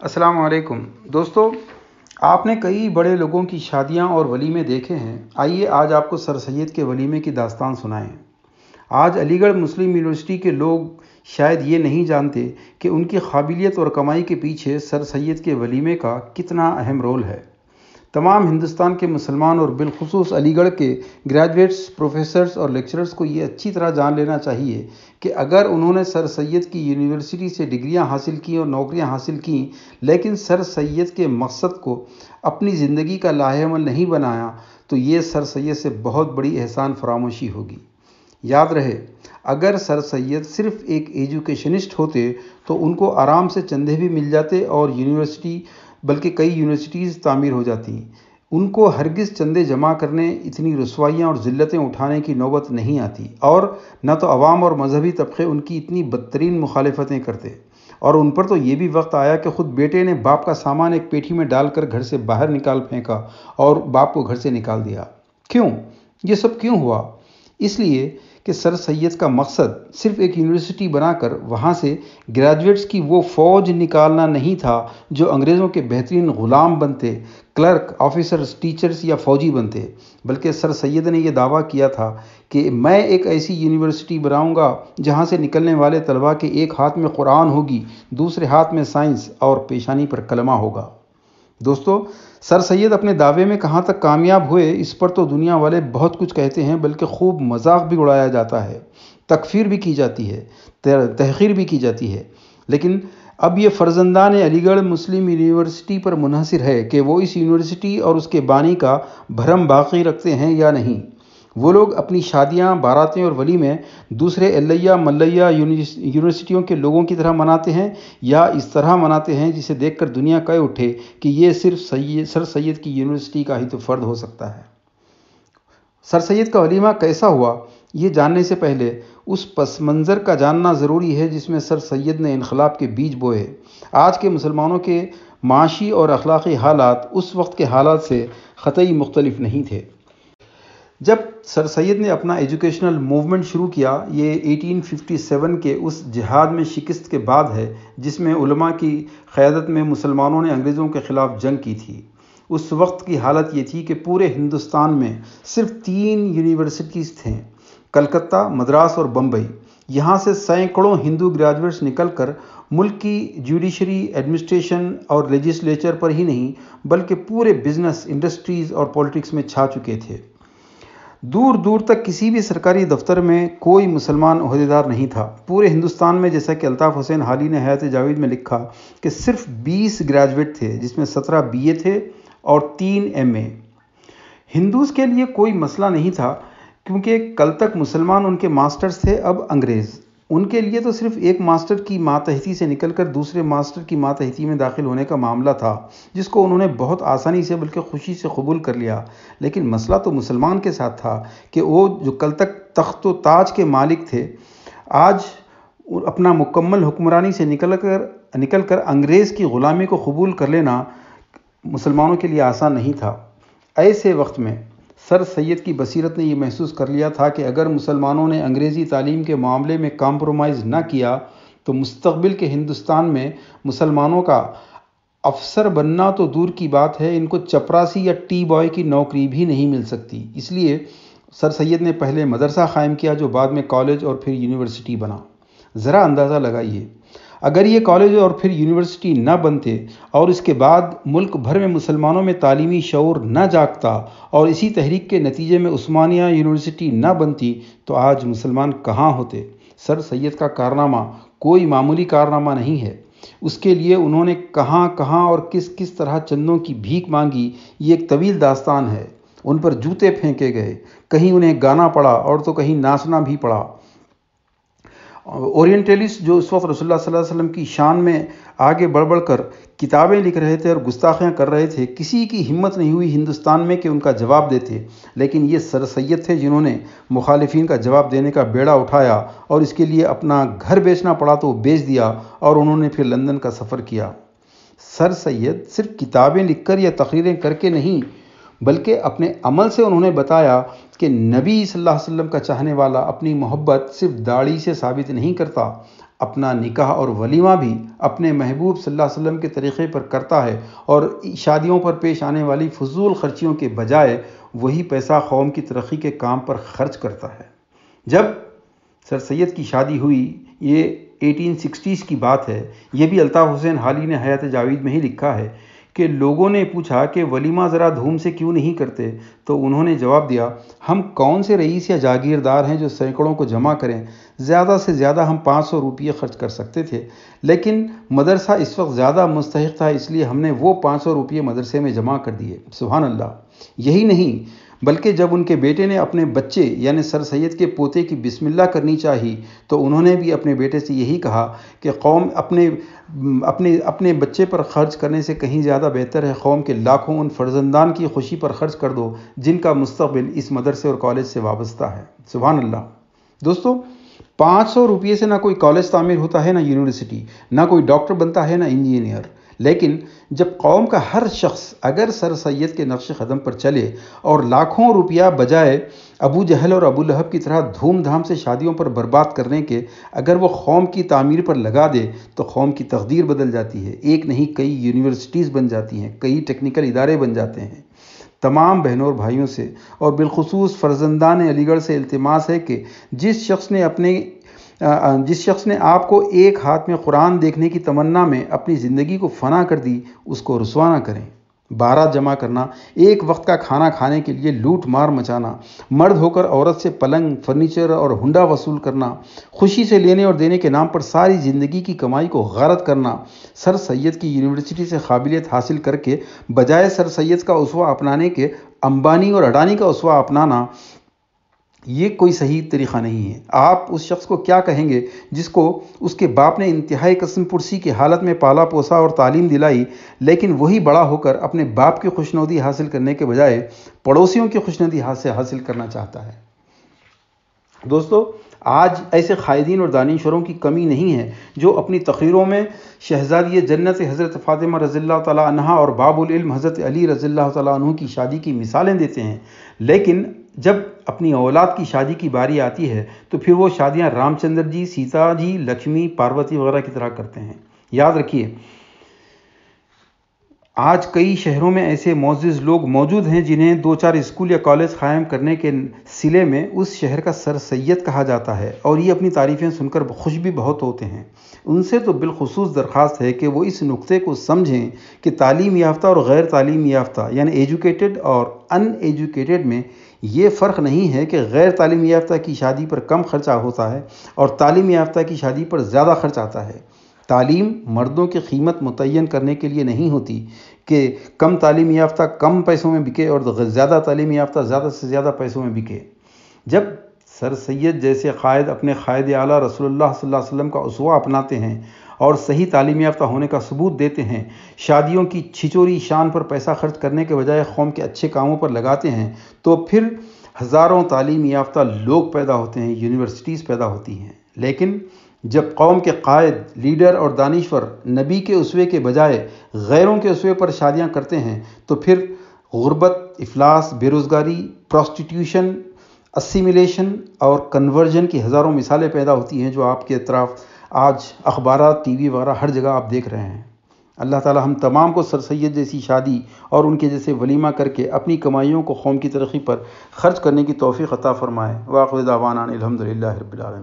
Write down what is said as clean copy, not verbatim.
السلام علیکم دوستو، آپ نے کئی بڑے لوگوں کی شادیاں اور ولیمے دیکھے ہیں۔ آئیے آج آپ کو سر سید کے ولیمے کی داستان سنائیں۔ آج علی گڑھ مسلم یونیورسٹی کے لوگ شاید یہ نہیں جانتے کہ ان کی قابلیت اور کمائی کے پیچھے سر سید کے ولیمے کا کتنا اہم رول ہے۔ تمام ہندوستان کے مسلمان اور بالخصوص علی گڑھ کے گریجویٹس، پروفیسرز اور لیکچررز کو یہ اچھی طرح جان لینا چاہیے کہ اگر انہوں نے سر سید کی یونیورسٹی سے ڈگریاں حاصل کی اور نوکریاں حاصل کیں، لیکن سر سید کے مقصد کو اپنی زندگی کا لائحہ عمل نہیں بنایا، تو یہ سر سید سے بہت بڑی احسان فراموشی ہوگی۔ یاد رہے، اگر سر سید صرف ایک ایجوکیشنسٹ ہوتے تو ان کو آرام سے چندے بھی مل جاتے اور یونیورسٹی بلکہ کئی یونیورسٹیز تعمیر ہو جاتی۔ ان کو ہرگز چندے جمع کرنے، اتنی رسوائیاں اور ذلتیں اٹھانے کی نوبت نہیں آتی، اور نہ تو عوام اور مذہبی طبقے ان کی اتنی بدترین مخالفتیں کرتے۔ اور ان پر تو یہ بھی وقت آیا کہ خود بیٹے نے باپ کا سامان ایک پیٹھی میں ڈال کر گھر سے باہر نکال پھینکا اور باپ کو گھر سے نکال دیا۔ کیوں؟ یہ سب کیوں ہوا؟ اس لیے کہ سر سید کا مقصد صرف ایک یونیورسٹی بنا کر وہاں سے گریجویٹس کی وہ فوج نکالنا نہیں تھا جو انگریزوں کے بہترین غلام بنتے، کلرک، آفیسرز، ٹیچرز یا فوجی بنتے، بلکہ سر سید نے یہ دعویٰ کیا تھا کہ میں ایک ایسی یونیورسٹی بناؤں گا جہاں سے نکلنے والے طلباء کے ایک ہاتھ میں قرآن ہوگی، دوسرے ہاتھ میں سائنس اور پیشانی پر کلمہ ہوگا۔ دوستو، سر سید اپنے دعوے میں کہاں تک کامیاب ہوئے، اس پر تو دنیا والے بہت کچھ کہتے ہیں، بلکہ خوب مذاق بھی اڑایا جاتا ہے، تکفیر بھی کی جاتی ہے، تحقیر بھی کی جاتی ہے۔ لیکن اب یہ فرزندان علی گڑھ مسلم یونیورسٹی پر منحصر ہے کہ وہ اس یونیورسٹی اور اس کے بانی کا بھرم باقی رکھتے ہیں یا نہیں۔ وہ لوگ اپنی شادیاں، باراتیں اور ولیمے دوسرے الیہ ملیہ یونیورسٹیوں کے لوگوں کی طرح مناتے ہیں، یا اس طرح مناتے ہیں جسے دیکھ کر دنیا کہہ اٹھے کہ یہ صرف سر سید کی یونیورسٹی کا ہی تو فرد ہو سکتا ہے۔ سر سید کا ولیمہ کیسا ہوا، یہ جاننے سے پہلے اس پس منظر کا جاننا ضروری ہے جس میں سر سید نے انقلاب کے بیج بوئے۔ آج کے مسلمانوں کے معاشی اور اخلاقی حالات اس وقت کے حالات سے قطعی مختلف نہیں تھے۔ جب سر سید نے اپنا ایجوکیشنل موومنٹ شروع کیا، یہ 1857 کے اس جہاد میں شکست کے بعد ہے جس میں علماء کی قیادت میں مسلمانوں نے انگریزوں کے خلاف جنگ کی تھی۔ اس وقت کی حالت یہ تھی کہ پورے ہندوستان میں صرف 3 یونیورسٹیز تھیں، کلکتہ، مدراس اور بمبئی۔ یہاں سے سینکڑوں ہندو گریجویٹس نکل کر ملک کی جوڈیشری، ایڈمنسٹریشن اور لیجسلیچر پر ہی نہیں بلکہ پورے بزنس، انڈسٹریز اور پولیٹکس میں چھا چکے تھے۔ دور دور تک کسی بھی سرکاری دفتر میں کوئی مسلمان عہدیدار نہیں تھا۔ پورے ہندوستان میں، جیسا کہ الطاف حسین حالی نے حیات جاوید میں لکھا، کہ صرف 20 گریجویٹ تھے جس میں 17 BA تھے اور 3 MA۔ ہندوز کے لیے کوئی مسئلہ نہیں تھا کیونکہ کل تک مسلمان ان کے ماسٹرز تھے، اب انگریز۔ ان کے لیے تو صرف ایک ماسٹر کی ماتحتی سے نکل کر دوسرے ماسٹر کی ماتحتی میں داخل ہونے کا معاملہ تھا، جس کو انہوں نے بہت آسانی سے بلکہ خوشی سے قبول کر لیا۔ لیکن مسئلہ تو مسلمان کے ساتھ تھا کہ وہ جو کل تک تخت و تاج کے مالک تھے، آج اپنا مکمل حکمرانی سے نکل کر انگریز کی غلامی کو قبول کر لینا مسلمانوں کے لیے آسان نہیں تھا۔ ایسے وقت میں سر سید کی بصیرت نے یہ محسوس کر لیا تھا کہ اگر مسلمانوں نے انگریزی تعلیم کے معاملے میں کمپرومائز نہ کیا تو مستقبل کے ہندوستان میں مسلمانوں کا افسر بننا تو دور کی بات ہے، ان کو چپراسی یا ٹی بوائے کی نوکری بھی نہیں مل سکتی۔ اس لیے سر سید نے پہلے مدرسہ قائم کیا جو بعد میں کالج اور پھر یونیورسٹی بنا۔ ذرا اندازہ لگائیے، اگر یہ کالج اور پھر یونیورسٹی نہ بنتے اور اس کے بعد ملک بھر میں مسلمانوں میں تعلیمی شعور نہ جاگتا اور اسی تحریک کے نتیجے میں عثمانیہ یونیورسٹی نہ بنتی تو آج مسلمان کہاں ہوتے؟ سر سید کا کارنامہ کوئی معمولی کارنامہ نہیں ہے۔ اس کے لیے انہوں نے کہاں کہاں اور کس طرح چندوں کی بھیک مانگی، یہ ایک طویل داستان ہے۔ ان پر جوتے پھینکے گئے، کہیں انہیں گانا پڑا اور تو کہیں ناچنا بھی پڑا۔ اورینٹلسٹ جو اس وقت رسول اللہ صلی اللہ علیہ وسلم کی شان میں آگے بڑھ کر کتابیں لکھ رہے تھے اور گستاخیاں کر رہے تھے، کسی کی ہمت نہیں ہوئی ہندوستان میں کہ ان کا جواب دیتے، لیکن یہ سر سید تھے جنہوں نے مخالفین کا جواب دینے کا بیڑا اٹھایا، اور اس کے لیے اپنا گھر بیچنا پڑا تو وہ بیچ دیا، اور انہوں نے پھر لندن کا سفر کیا۔ سر سید صرف کتابیں لکھ کر یا تقریریں کر کے نہیں بلکہ اپنے عمل سے انہوں نے بتایا کہ نبی صلی اللہ علیہ وسلم کا چاہنے والا اپنی محبت صرف داڑھی سے ثابت نہیں کرتا، اپنا نکاح اور ولیمہ بھی اپنے محبوب صلی اللہ علیہ وسلم کے طریقے پر کرتا ہے اور شادیوں پر پیش آنے والی فضول خرچیوں کے بجائے وہی پیسہ قوم کی ترقی کے کام پر خرچ کرتا ہے۔ جب سر سید کی شادی ہوئی، یہ 1860s کی بات ہے، یہ بھی الطاف حسین حالی نے حیات جاوید میں ہی لکھا ہے کہ لوگوں نے پوچھا کہ ولیمہ ذرا دھوم سے کیوں نہیں کرتے، تو انہوں نے جواب دیا، ہم کون سے رئیس یا جاگیردار ہیں جو سینکڑوں کو جمع کریں، زیادہ سے زیادہ ہم 500 روپے خرچ کر سکتے تھے، لیکن مدرسہ اس وقت زیادہ مستحق تھا، اس لیے ہم نے وہ 500 روپے مدرسے میں جمع کر دیے۔ سبحان اللہ۔ یہی نہیں بلکہ جب ان کے بیٹے نے اپنے بچے یعنی سر سید کے پوتے کی بسم اللہ کرنی چاہی تو انہوں نے بھی اپنے بیٹے سے یہی کہا کہ قوم اپنے بچے پر خرچ کرنے سے کہیں زیادہ بہتر ہے قوم کے لاکھوں ان فرزندان کی خوشی پر خرچ کر دو جن کا مستقبل اس مدرسے اور کالج سے وابستہ ہے۔ سبحان اللہ۔ دوستو، 500 روپے سے نہ کوئی کالج تعمیر ہوتا ہے، نہ یونیورسٹی، نہ کوئی ڈاکٹر بنتا ہے، نہ انجینئر، لیکن جب قوم کا ہر شخص اگر سر سید کے نقش قدم پر چلے اور لاکھوں روپیہ بجائے ابو جہل اور ابو لہب کی طرح دھوم دھام سے شادیوں پر برباد کرنے کے اگر وہ قوم کی تعمیر پر لگا دے تو قوم کی تقدیر بدل جاتی ہے۔ ایک نہیں کئی یونیورسٹیز بن جاتی ہیں، کئی ٹیکنیکل ادارے بن جاتے ہیں۔ تمام بہنوں اور بھائیوں سے اور بالخصوص فرزندان علی گڑھ سے التماس ہے کہ جس شخص نے آپ کو ایک ہاتھ میں قرآن دیکھنے کی تمنا میں اپنی زندگی کو فنا کر دی، اس کو رسوا نہ کریں۔ بارات جمع کرنا، ایک وقت کا کھانا کھانے کے لیے لوٹ مار مچانا، مرد ہو کر عورت سے پلنگ، فرنیچر اور ہنڈا وصول کرنا، خوشی سے لینے اور دینے کے نام پر ساری زندگی کی کمائی کو غارت کرنا، سر سید کی یونیورسٹی سے قابلیت حاصل کر کے بجائے سر سید کا اسوہ اپنانے کے امبانی اور اڈانی کا اسوہ اپنانا، یہ کوئی صحیح طریقہ نہیں ہے۔ آپ اس شخص کو کیا کہیں گے جس کو اس کے باپ نے انتہائی قسم پرسی کی حالت میں پالا پوسا اور تعلیم دلائی، لیکن وہی بڑا ہو کر اپنے باپ کی خوشنودی حاصل کرنے کے بجائے پڑوسیوں کی خوشنودی حاصل کرنا چاہتا ہے؟ دوستو، آج ایسے قائدین اور دانشوروں کی کمی نہیں ہے جو اپنی تقریروں میں شہزادی جنت حضرت فاطمہ رضی اللہ تعالیٰ عنہا اور باب العلم حضرت علی رضی اللہ تعالیٰ عنہ کی شادی کی مثالیں دیتے ہیں، لیکن جب اپنی اولاد کی شادی کی باری آتی ہے تو پھر وہ شادیاں رام چندر جی، سیتا جی، لکشمی، پاروتی وغیرہ کی طرح کرتے ہیں۔ یاد رکھیے، آج کئی شہروں میں ایسے معزز لوگ موجود ہیں جنہیں 2-4 اسکول یا کالج قائم کرنے کے صلے میں اس شہر کا سر سید کہا جاتا ہے، اور یہ اپنی تعریفیں سن کر خوش بھی بہت ہوتے ہیں۔ ان سے تو بالخصوص درخواست ہے کہ وہ اس نقطے کو سمجھیں کہ تعلیم یافتہ اور غیر تعلیم یافتہ یعنی ایجوکیٹڈ اور ان ایجوکیٹڈ میں یہ فرق نہیں ہے کہ غیر تعلیم یافتہ کی شادی پر کم خرچہ ہوتا ہے اور تعلیم یافتہ کی شادی پر زیادہ خرچ آتا ہے۔ تعلیم مردوں کی قیمت متعین کرنے کے لیے نہیں ہوتی کہ کم تعلیم یافتہ کم پیسوں میں بکے اور زیادہ تعلیم یافتہ زیادہ سے زیادہ پیسوں میں بکے۔ جب سر سید جیسے قائد اپنے قائد اعلیٰ رسول اللہ صلی اللہ علیہ وسلم کا اسوہ اپناتے ہیں اور صحیح تعلیم یافتہ ہونے کا ثبوت دیتے ہیں، شادیوں کی چھچوری شان پر پیسہ خرچ کرنے کے بجائے قوم کے اچھے کاموں پر لگاتے ہیں، تو پھر ہزاروں تعلیم یافتہ لوگ پیدا ہوتے ہیں، یونیورسٹیز پیدا ہوتی ہیں۔ لیکن جب قوم کے قائد، لیڈر اور دانشور نبی کے اسوے کے بجائے غیروں کے اسوے پر شادیاں کرتے ہیں تو پھر غربت، افلاس، بے روزگاری، پروسٹیٹیوشن، اسیمیلیشن اور کنورژن کی ہزاروں مثالیں پیدا ہوتی ہیں جو آپ کے اطراف آج اخبارات، ٹی وی وغیرہ ہر جگہ آپ دیکھ رہے ہیں۔ اللہ تعالی ہم تمام کو سر سید جیسی شادی اور ان کے جیسے ولیمہ کر کے اپنی کمائیوں کو قوم کی ترقی پر خرچ کرنے کی توفیق عطا فرمائے۔ وآخر دعوانا الحمدللہ رب العالمین۔